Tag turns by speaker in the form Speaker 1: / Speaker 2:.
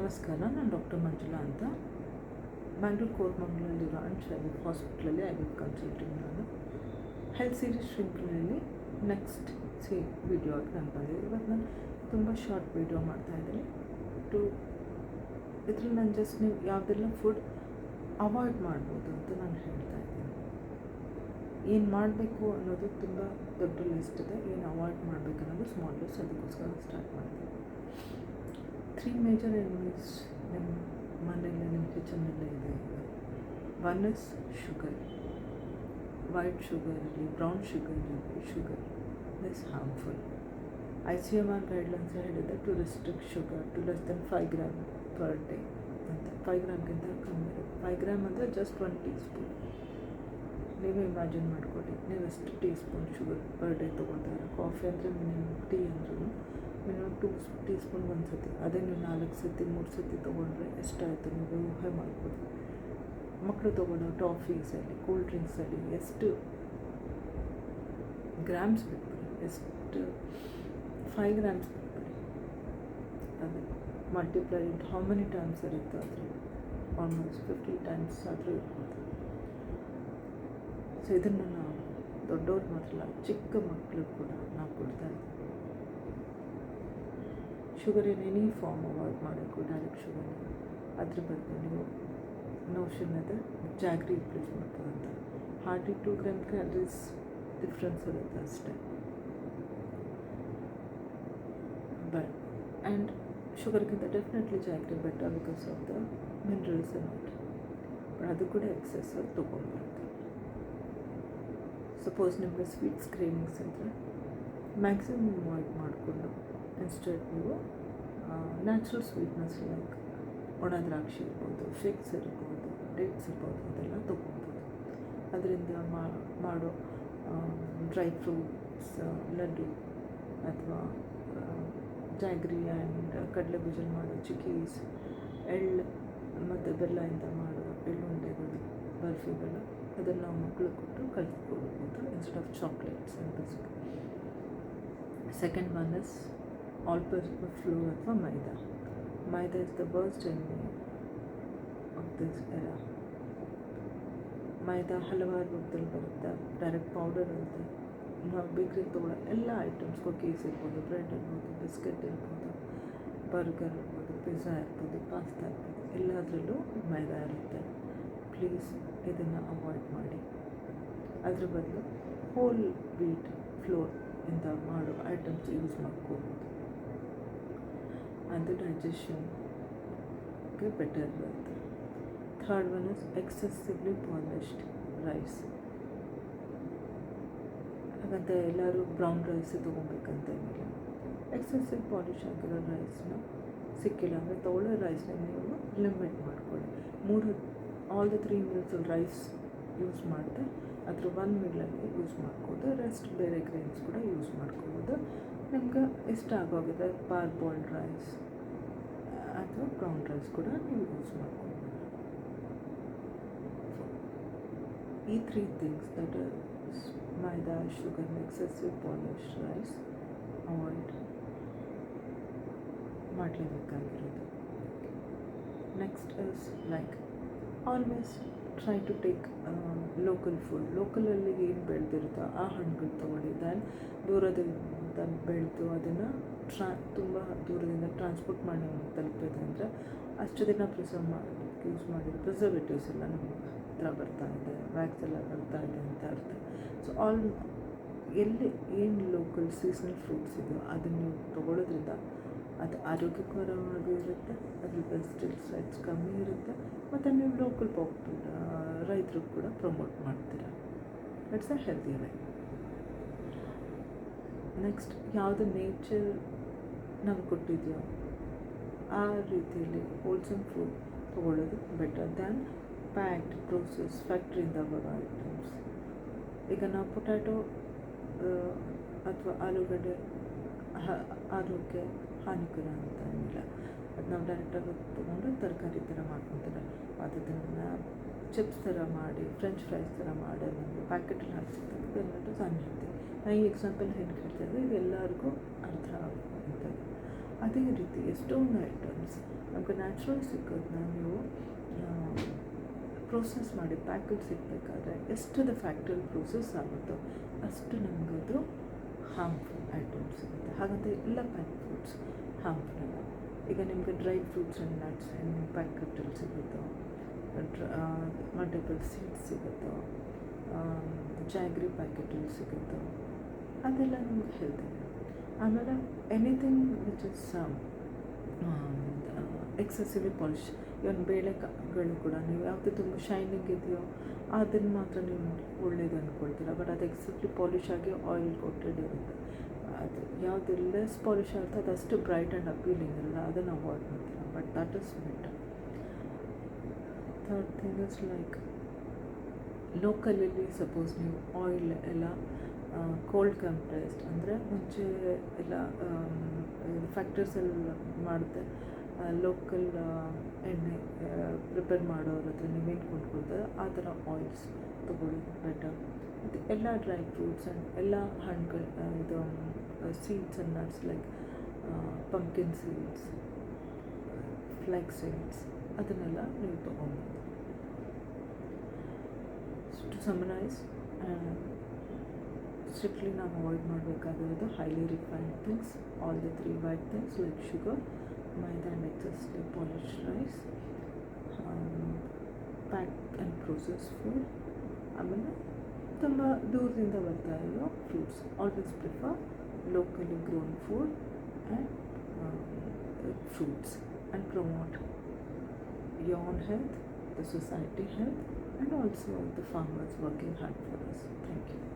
Speaker 1: ನಮಸ್ಕಾರ, ನಾನು ಡಾಕ್ಟರ್ ಮಂಜುಳಾ ಅಂತ. ಬ್ಯಾಂಗ್ಳೂರು ಕೋರ್ಮಂಗ್ಲಲ್ಲಿರೋ ಶರೀಫ್ ಹಾಸ್ಪಿಟ್ಲಲ್ಲಿ ಐ ಕನ್ಸಲ್ಟಿಂಗ್. ನಾನು ಹೆಲ್ತ್ ಸೀರೀಸ್ ಶೃಂಖಲೆಯಲ್ಲಿ ನೆಕ್ಸ್ಟ್ ವಿಡಿಯೋ ಆಗಿ ನಾನು ಬಂದಿದ್ದೆ. ಇವತ್ತು ನಾನು ತುಂಬ ಶಾರ್ಟ್ ವಿಡಿಯೋ ಮಾಡ್ತಾಯಿದ್ದೀನಿ. ಇದ್ರಲ್ಲಿ ನಾನು ಜಸ್ಟ್ ನೀವು ಯಾವುದೆಲ್ಲ ಫುಡ್ ಅವಾಯ್ಡ್ ಮಾಡ್ಬೋದು ಅಂತ ನಾನು ಹೇಳ್ತಾ ಇದ್ದೀನಿ. ಏನು ಮಾಡಬೇಕು ಅನ್ನೋದು ತುಂಬ ದೊಡ್ಡ ಲಿಸ್ಟ್ ಇದೆ, ಏನು ಅವಾಯ್ಡ್ ಮಾಡಬೇಕು ಅನ್ನೋದು ಸ್ಮಾಲ್ ಲಿಸ್ಟ್. ಅದಕ್ಕೋಸ್ಕರ ಸ್ಟಾರ್ಟ್ ಮಾಡ್ತೀನಿ. 3 ಮೇಜರ್ ಎನಿಮೀಸ್ ನಿಮ್ಮ ಮನೆಯಲ್ಲೇ, ನಿಮ್ಮ ಕಿಚನಲ್ಲೇ ಇದೆ. One is sugar. White sugar ಇರಲಿ, ಬ್ರೌನ್ ಶುಗರ್ ಇರಲಿ, sugar is harmful. ICMR guidelines ಹೇಳಿದೆ to restrict sugar to less than 5 gram per day ಅಂತ. 5 ಗ್ರಾಮ್ಗಿಂತ ಕಮ್ಮಿ ಇರುತ್ತೆ. 5 ಗ್ರಾಮ್ ಅಂದರೆ ಜಸ್ಟ್ 1 ಟೀ ಸ್ಪೂನ್. ನೀವೇ ಇಮ್ಯಾಜಿನ್ ಮಾಡಿಕೊಡಿ, ನೀವು ಎಷ್ಟು teaspoon sugar per day ತೊಗೊಳ್ತಾರೆ. ಕಾಫಿ ಅಂದರೆ ಮಿನಿಮಮ್, ಟೀ ಅಂದ್ರೂ ಮಿನಿಮಮ್ 2 ಟೀ ಸ್ಪೂನ್ ಒಂದು ಸತಿ. ಅದೇ ನೀವು 4 ಸತಿ 3 ಸತಿ ತೊಗೊಂಡ್ರೆ ಎಷ್ಟಾಯಿತು ನೀವು ಊಹೆ ಮಾಡ್ಬೋದು. ಮಕ್ಕಳು ತೊಗೊಳ್ಳೋ ಟಾಫೀಸಲ್ಲಿ, ಕೂಲ್ ಡ್ರಿಂಕ್ಸಲ್ಲಿ ಎಷ್ಟು ಗ್ರಾಮ್ಸ್ ಬಿಟ್ಬಿಡಿ, ಎಷ್ಟು 5 ಗ್ರಾಮ್ಸ್ ಬಿಟ್ಬಿಡಿ. ಅದು multiply into how many times ಇರುತ್ತೆ ಆದರೆ ಆಲ್ಮೋಸ್ಟ್ 50 ಟೈಮ್ಸ್ ಆದರೂ ಇರ್ಬೋದು. ಸೊ ಇದನ್ನು ನಾವು ದೊಡ್ಡವ್ರು ಮಾತ್ರ, ಚಿಕ್ಕ ಮಕ್ಕಳು ಕೂಡ ನಾವು ಕೊಡ್ತಾ ಇದ್ದೀವಿ. Sugar in any form avoid ಮಾಡಬೇಕು, ಡೈರೆಕ್ಟ್ ಶುಗರ್. ಅದ್ರ ಬಗ್ಗೆ ನೀವು ನೋಷನ್ ಇದೆ ಜಾಗ್ರಿ ರಿಪ್ಲೇಸ್ ಮಾಡ್ತಾರೆ ಅಂತ. ಹಾರ್ಡ್ಲಿ 2 ಗ್ರಾಮ್ ಕ್ಯಾಲರೀಸ್ ಡಿಫ್ರೆನ್ಸ್ ಇರುತ್ತೆ ಅಷ್ಟೇ. ಬಟ್ ಆ್ಯಂಡ್ ಶುಗರ್ಗಿಂತ definitely jaggery better because of the minerals in it. But ಅದು ಕೂಡ ಎಕ್ಸೆಸ್ ತೊಗೊಂಡ್ಬರುತ್ತೆ. ಸಪೋಸ್ ನಿಮಗೆ ಸ್ವೀಟ್ಸ್ ಕ್ರೇವಿಂಗ್ಸ್ ಇದ್ದರೆ ಮ್ಯಾಕ್ಸಿಮಮ್ ಅವಾಯ್ಡ್ ಮಾಡಿಕೊಂಡು ಇನ್ಸ್ಟೆಡ್ ನೀವು ನ್ಯಾಚುರಲ್ ಸ್ವೀಟ್ನೆಸ್ ಲೈಕ್ ಒಣ ದ್ರಾಕ್ಷಿ ಇರ್ಬೋದು, ಫಿಗ್ಸ್ ಇರ್ಬೋದು, ಡೇಟ್ಸ್ ಇರ್ಬೋದು, ಅದೆಲ್ಲ ತೊಗೊಬೋದು. ಅದರಿಂದ ಮಾಡೋ ಡ್ರೈ ಫ್ರೂಟ್ಸ್ ಲಡ್ಡು ಅಥವಾ ಜಾಗ್ರಿ ಆ್ಯಂಡ್ ಕಡಲೆ ಬೀಜಲ್ಲಿ ಮಾಡೋ ಚಿಕ್ಕೀಸ್, ಎಳ್ಳು ಮತ್ತು ಬೆಲ್ಲದಿಂದ ಮಾಡೋ ಎಳ್ಳುಂಡೆಗಳು, ಬರ್ಫಿಗಳು, ಅದನ್ನು ನಾವು ಮಕ್ಕಳು ಕೊಟ್ಟು ಕಲಿತ್ಕೊಳ್ಬೋದು instead of chocolates and biscuit. Second one is all purpose flour ಅಥವಾ maida. Maida is the worst enemy of this era. Maida ಹಲವಾರು ರೂಪದಲ್ಲಿ ಬರುತ್ತೆ. ಡೈರೆಕ್ಟ್ ಪೌಡರ್ ಇರುತ್ತೆ. ನಾವು ಬೇಕ್ರಿ ತೊಗೊಳ್ಳೋ ಎಲ್ಲ ಐಟಮ್ಸ್, ಕುಕೀಸ್ ಇರ್ಬೋದು, ಬ್ರೆಡ್ ಇರ್ಬೋದು, ಬಿಸ್ಕೆಟ್ ಇರ್ಬೋದು, ಬರ್ಗರ್ ಇರ್ಬೋದು, ಪಿಜ್ಜಾ ಇರ್ಬೋದು, ಪಾಸ್ತಾ ಇರ್ಬೋದು, ಎಲ್ಲದರಲ್ಲೂ ಮೈದಾ ಇರುತ್ತೆ. ಪ್ಲೀಸ್ ಇದನ್ನು ಅವಾಯ್ಡ್ ಮಾಡಿ. ಅದ್ರ ಬದಲು ಹೋಲ್ ವೀಟ್ ಫ್ಲೋರ್ ಇಂದ ಮಾಡೋ ಐಟಮ್ಸ್ ಯೂಸ್ ಮಾಡ್ಕೋಬೋದು. ಅದು ಡೈಜೆಷನ್ಗೆ ಬೆಟರ್ ಬರುತ್ತೆ. Third one is excessively polished rice. ಹಾಗಂತ ಎಲ್ಲರೂ ಬ್ರೌನ್ ರೈಸ್ ತೊಗೊಬೇಕಂತ ಏನಿಲ್ಲ. ಎಕ್ಸೆಸಿವ್ ಪಾಲಿಶ್ ಆಗಿರೋ ರೈಸ್ನ ಸಿಕ್ಕಿಲ್ಲ ಅಂದರೆ ತೊಗೊಳ್ಳೋ ರೈಸ್ನ ನೀವು ಲಿಮಿಟ್ ಮಾಡ್ಕೊಳ್ಳಿ. All the 3 meals rice use ಮಾಡಿದೆ ಅದ್ರ 1 ಮೀಲಲ್ಲಿ ಯೂಸ್ ಮಾಡ್ಬೋದು. ರೆಸ್ಟ್ ಬೇರೆ ಗ್ರೈನ್ಸ್ ಕೂಡ ಯೂಸ್ ಮಾಡ್ಕೋಬೋದು. ನಿಮ್ಗೆ ಇಷ್ಟ ಆಗೋಗಿದೆ ಪಾರ್ ಬಾಯ್ಲ್ಡ್ ರೈಸ್ ಅಥವಾ ಬ್ರೌನ್ ರೈಸ್ ಕೂಡ ನೀವು ಯೂಸ್ ಮಾಡ್ಕೋಬೋದು. ಈ 3 things that is maida, sugar, excessive polished rice avoid ಮಾಡಲೇಬೇಕಾಗಿರೋದು. Next is like always try to take local food. ಲೋಕಲಲ್ಲಿ ಏನು ಬೆಳೆದಿರುತ್ತೋ ಆ ಹಣ್ಣುಗಳು ತೊಗೊಳ್ಳಿ. ದೆನ್ ದೂರದಿಂದ ಬೆಳೆದು ಅದನ್ನು ತುಂಬ ದೂರದಿಂದ ಟ್ರಾನ್ಸ್ಪೋರ್ಟ್ ಮಾಡಿ ತಲುಪಿದೆ ಅಂದರೆ ಅಷ್ಟು ದಿನ ಪ್ರಿಸರ್ವ್ ಮಾಡೋದಕ್ಕೆ ಯೂಸ್ ಮಾಡಿದ ಪ್ರಿಸರ್ವೇಟಿವ್ಸ್ ಎಲ್ಲ ನಮಗೆ ಹತ್ರ ಬರ್ತಾ ಇದೆ, ವ್ಯಾಕ್ಸ್ ಎಲ್ಲ ಬರ್ತಾ ಇದೆ ಅಂತ ಅರ್ಥ. ಸೊ ಎಲ್ಲಿ ಏನು ಲೋಕಲ್ ಸೀಸನಲ್ ಫ್ರೂಟ್ಸ್ ಇದೆಯೋ ಅದನ್ನು ನೀವು ತೊಗೊಳ್ಳೋದ್ರಿಂದ ಅದು ಆರೋಗ್ಯಕರವಾಗಿ ಇರುತ್ತೆ, ಅದ್ರ ಪೆಸ್ಟಿಸೈಡ್ಸ್ ಕಮ್ಮಿ ಇರುತ್ತೆ, ಮತ್ತು ನೀವು ಲೋಕಲ್ ರೈತರಿಗೆ ಕೂಡ ಪ್ರಮೋಟ್ ಮಾಡ್ತೀರಾ. It's a healthy way. Next, ಯಾವುದು ನೇಚರ್ ನಮ್ಗೆ ಕೊಟ್ಟಿದೆಯೋ ಆ ರೀತಿಯಲ್ಲಿ ಹೋಲ್ಸಮ್ ಫುಡ್ ತೊಗೊಳ್ಳೋದು ಬೆಟರ್ ದ್ಯಾನ್ ಪ್ಯಾಕ್ಡ್ ಪ್ರೋಸೆಸ್ ಫ್ಯಾಕ್ಟ್ರಿಯಿಂದ ಬರೋ ಐಟಮ್ಸ್. ಈಗ ನಾವು ಪೊಟ್ಯಾಟೊ ಅಥವಾ ಆಲೂಗಡ್ಡೆ ಆರೋಗ್ಯ ಹಾನಿಕರ ಅಂತ ಏನಿಲ್ಲ. ಅದು ನಾವು ಡೈರೆಕ್ಟಾಗಿ ತೊಗೊಂಡು ತರಕಾರಿ ಥರ ಮಾಡ್ಕೊತಾರೆ. ಅದನ್ನು ಚಿಪ್ಸ್ ಥರ ಮಾಡಿ, ಫ್ರೆಂಚ್ ಫ್ರೈಸ್ ಥರ ಮಾಡಿ ನಮಗೆ ಪ್ಯಾಕೆಟಲ್ಲಿ ಹಾಕ್ಸಿರ್ತಾರೆ. ಇದೆಲ್ಲರೂ ಅನ್ಹೆಲ್ದಿ. ನಾನು ಈ ಎಕ್ಸಾಂಪಲ್ ಹೆಂಗೆ ಹೇಳ್ತಾಯಿದ್ದೆ, ಇದು ಎಲ್ಲರಿಗೂ ಅರ್ಥ ಆಗುವಂಥದ್ದು. ಅದೇ ರೀತಿ ಎಷ್ಟೊಂದು ಐಟಮ್ಸ್ ನಮಗೆ ನ್ಯಾಚುರಲ್ ಸಿಕ್ಕೋದನ್ನ ನೀವು ಪ್ರೋಸೆಸ್ ಮಾಡಿ ಪ್ಯಾಕೆಟ್ ಸಿಗಬೇಕಾದ್ರೆ ಎಷ್ಟದು ಫ್ಯಾಕ್ಟ್ರಿ ಪ್ರೋಸೆಸ್ ಆಗುತ್ತೋ ಅಷ್ಟು ನಮಗದು ಹಾರ್ಮ್ಫುಲ್ ಐಟಮ್ಸ್ ಸಿಗುತ್ತೆ. ಹಾಗಂತ ಎಲ್ಲ ಪ್ಯಾಕ್ ಫುಡ್ಸ್ ಹಾರ್ಮ್ಫುಲ್ ಅಲ್ಲ. ಈಗ ನಿಮಗೆ ಡ್ರೈ ಫ್ರೂಟ್ಸ್ ಆ್ಯಂಡ್ ನಟ್ಸ್ ನಿಮ್ಮ ಪ್ಯಾಕೆಟಲ್ಲಿ ಸಿಗುತ್ತೋ, ಮಲ್ಟಿಪಲ್ ಸೀಡ್ಸ್ ಸಿಗುತ್ತೋ, ಜಾಗ್ರಿ ಪ್ಯಾಕೆಟಲ್ಲಿ ಸಿಗುತ್ತೋ, ಅದೆಲ್ಲ ನಿಮ್ಗೆ ಹೆಲ್ತಿದೆ. ಆಮೇಲೆ anything which is excessively polish, even ಬೇಳೆಗಳು ಕೂಡ ನೀವು ಯಾವುದು ತುಂಬ ಶೈನಿಂಗ್ ಇದೆಯೋ ಅದನ್ನು ಮಾತ್ರ ನೀವು ಒಳ್ಳೇದು ಅಂದ್ಕೊಳ್ತೀರ. ಬಟ್ ಅದು ಎಕ್ಸೆಸಿವ್ಲಿ ಪಾಲಿಶ್ ಆಗಿ ಆಯಿಲ್ ಕೋಟೆಡ್ ಇರುತ್ತೆ. ಅದು ಯಾವುದು ಲೆಸ್ ಪಾಲಿಶ್ ಆಗುತ್ತೆ ಅದಷ್ಟು ಬ್ರೈಟ್ ಆ್ಯಂಡ್ ಅಪೀಲಿಂಗ್ ಇರಲ್ಲ, ಅದನ್ನು ಅವಾಯ್ಡ್ ಮಾಡ್ತೀರ. But that is better. Third thing is like ಲೋಕಲಲ್ಲಿ ಸಪೋಸ್ ನೀವು ಆಯಿಲ್ ಎಲ್ಲ ಕೋಲ್ಡ್ ಕಂಪ್ರೆಸ್ಡ್ ಅಂದರೆ ಮುಂಚೆ ಎಲ್ಲ ಫ್ಯಾಕ್ಟ್ರೀಸಲ್ಲಿ ಮಾಡುತ್ತೆ ಲೋಕಲ್ ಎಣ್ಣೆ ಪ್ರಿಪೇರ್ ಮಾಡೋರ ಹತ್ರ ನೀವೇನು ಕೊಂಡ್ಕೊಳ್ತಾರೆ ಆ ಥರ ಆಯಿಲ್ಸ್ ತೊಗೊಳ್ಳಿ ಬೆಟರ್. ಮತ್ತು ಎಲ್ಲ ಡ್ರೈ ಫ್ರೂಟ್ಸ್ ಆ್ಯಂಡ್ ಎಲ್ಲ ಹಣ್ಣುಗಳು ಇದು seeds and nuts like pumpkin seeds, flax seeds ಅದನ್ನೆಲ್ಲ ನೀವು ತೊಗೊಬೋದು. ಟು ಸಮರೈಸ್, ಸ್ಟ್ರಿಕ್ಟ್ಲಿ ನಾವು ಅವಾಯ್ಡ್ ಮಾಡಬೇಕಾಗಿರೋದು highly refined things, all the 3 white things like sugar, maida and excessly polished rice, pack and process food. ಆಮೇಲೆ ತುಂಬ ದೂರದಿಂದ ಬರ್ತಾ ಇರೋ fruits. Always prefer locally grown food and fruits and promote your own health, the society health, and also the farmers working hard for us. Thank you.